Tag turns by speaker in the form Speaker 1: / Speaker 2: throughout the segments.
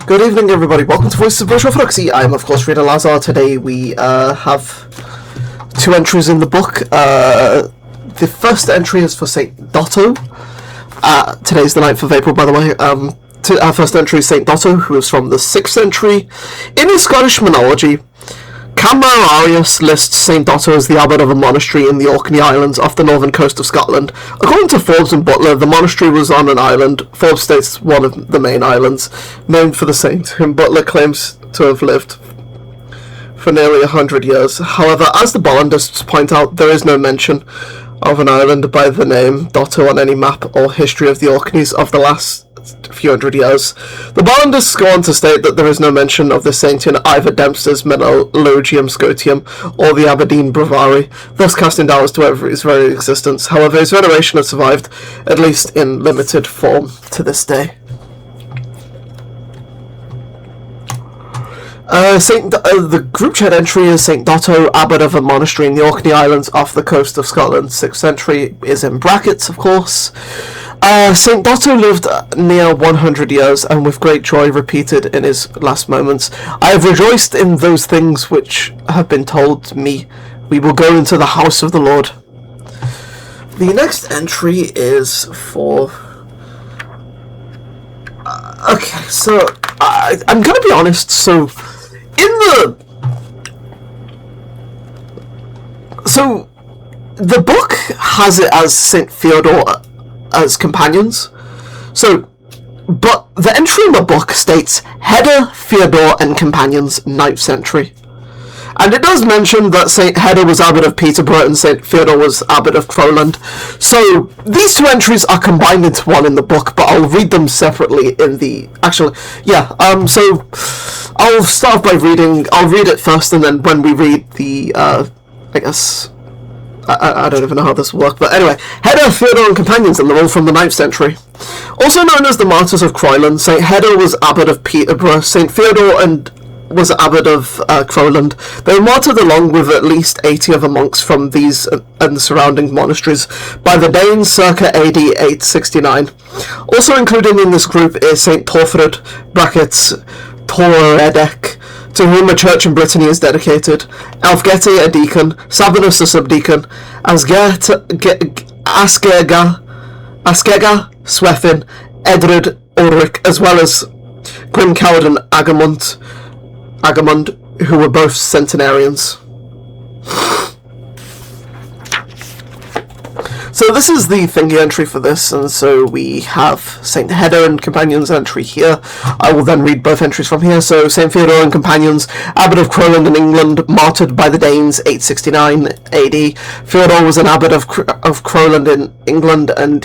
Speaker 1: Good evening, everybody. Welcome to Voices of Virtual Photoxy. I am, of course, Reader Lazar. Today we have two entries in the book. The first entry is for St. Dotto. Today's the 9th of April, by the way. Our first entry is St. Dotto, who is from the 6th century. In his Scottish mythology, Camerarius lists St. Dotto as the abbot of a monastery in the Orkney Islands off the northern coast of Scotland. According to Forbes and Butler, the monastery was on an island. Forbes states one of the main islands, named for the saint, whom Butler claims to have lived for nearly 100 years. However, as the Bollandists point out, there is no mention of an island by the name Dotto on any map or history of the Orkneys of the last few hundred years. The Bollandists go on to state that there is no mention of the saint in either Dempster's Metalurgium Scotium or the Aberdeen Breviary, thus casting doubt to his very existence. However, his veneration has survived, at least in limited form, to this day. The group chat entry is St. Dotto, abbot of a monastery in the Orkney Islands off the coast of Scotland. 6th century is in brackets, of course. St. Dotto lived near 100 years, and with great joy repeated in his last moments, I have rejoiced in those things which have been told me. We will go into the house of the Lord. The next entry is for... okay, so I'm going to be honest, so the book has it as St. Theodore as companions, but the entry in the book states Header, Theodore and companions, 9th century. And it does mention that St. Header was abbot of Peterborough and St. Theodore was abbot of Crowland. So these two entries are combined into one in the book, but I'll read them separately in the... so I'll start by I'll read it first, and then when we read the, I don't even know how this will work, but anyway. Header, Theodore and companions, and they're all from the 9th century. Also known as the Martyrs of Crowland, St. Header was abbot of Peterborough, St. Theodore was abbot of Crowland. They were martyred along with at least 80 other monks from these and the surrounding monasteries by the Danes circa AD 869. Also included in this group is St. Torfrid, brackets, Toredek, to whom a church in Brittany is dedicated, Elfgete a deacon, Sabinus a subdeacon, Askega, Swethin, Edred, Ulrich, as well as Grimcald and Agamund, who were both centenarians. So this is the thingy entry for this, and so we have St. Header and companions entry here. I will then read both entries from here. So St. Theodore and companions, abbot of Crowland in England, martyred by the Danes, 869 AD. Theodore was an abbot of Crowland in England, and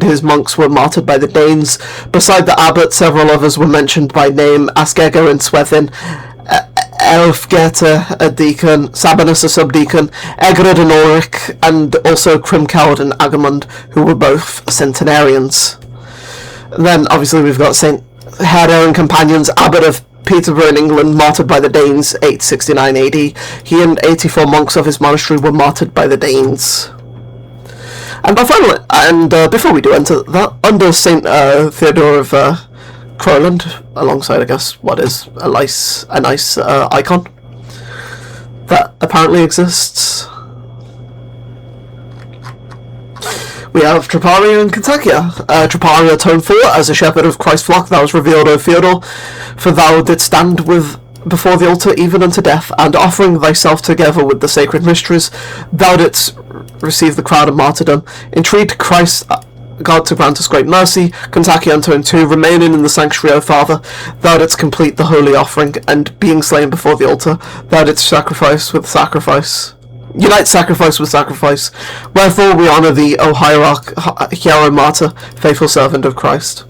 Speaker 1: his monks were martyred by the Danes. Beside the abbot, several others were mentioned by name: Askega and Swethin, Elfgete a deacon, Sabinus a subdeacon, Egred and Ulrich, and also Grimcald and Agamund, who were both centenarians. And then obviously we've got St. Header and companions, abbot of Peterborough in England, martyred by the Danes, 869 AD. He and 84 monks of his monastery were martyred by the Danes. And before we do enter that, under St. Theodore of Crowland, alongside, I guess, what is a nice icon that apparently exists, we have Troparion and Kontakion. Troparion atoned for, as a shepherd of Christ's flock, thou was revealed, O Theodore, for thou didst stand before the altar even unto death, and offering thyself together with the sacred mysteries, thou didst receive the crown of martyrdom. Entreat Christ God to grant us great mercy. Kontakion tone 2, remaining in the sanctuary, O Father, thou didst complete the holy offering, and being slain before the altar, thou didst sacrifice with sacrifice. Unite sacrifice with sacrifice. Wherefore we honour thee, O hieromartyr, faithful servant of Christ.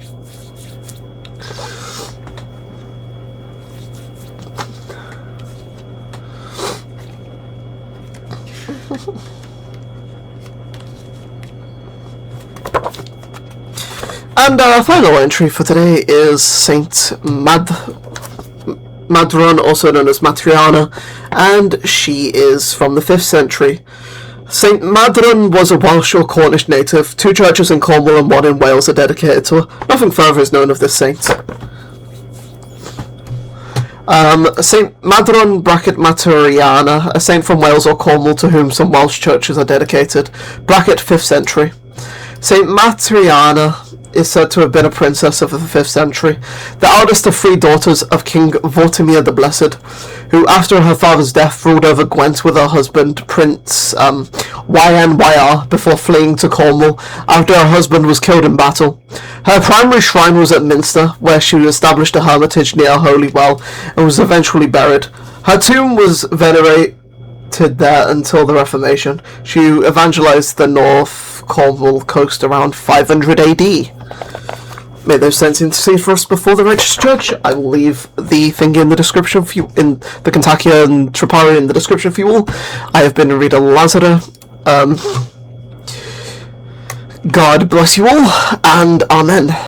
Speaker 1: And our final entry for today is Saint Madron, also known as Matriana, and she is from the 5th century. St. Madron was a Welsh or Cornish native. 2 churches in Cornwall and 1 in Wales are dedicated to her. Nothing further is known of this saint. Saint Madron Martyriana, a saint from Wales or Cornwall to whom some Welsh churches are dedicated, 5th century. Saint Martyriana is said to have been a princess of the 5th century, the eldest of 3 daughters of King Vortimir the Blessed, who after her father's death ruled over Gwent with her husband Prince Ynwyr before fleeing to Cornwall after her husband was killed in battle. Her primary shrine was at Minster, where she established a hermitage near Holy Well and was eventually buried. Her tomb was venerated there until the Reformation. She evangelized the North Cornwall coast around 500 AD. May those saints intercede for us before the righteous judge. I will leave the thing in the description for you, in the Kontakion and Troparion in the description for you all. I have been Rita Lazara. God bless you all, and Amen.